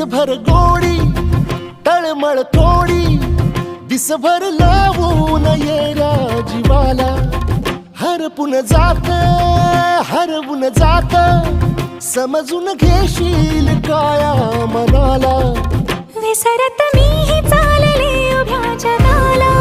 दिसभर गोडी तळमळ थोडी दिसभर लावून येऱ्या जीवाला हरपून जात समजून घेशील काया मनाला विसरत मीही चालले उभ्या जगाला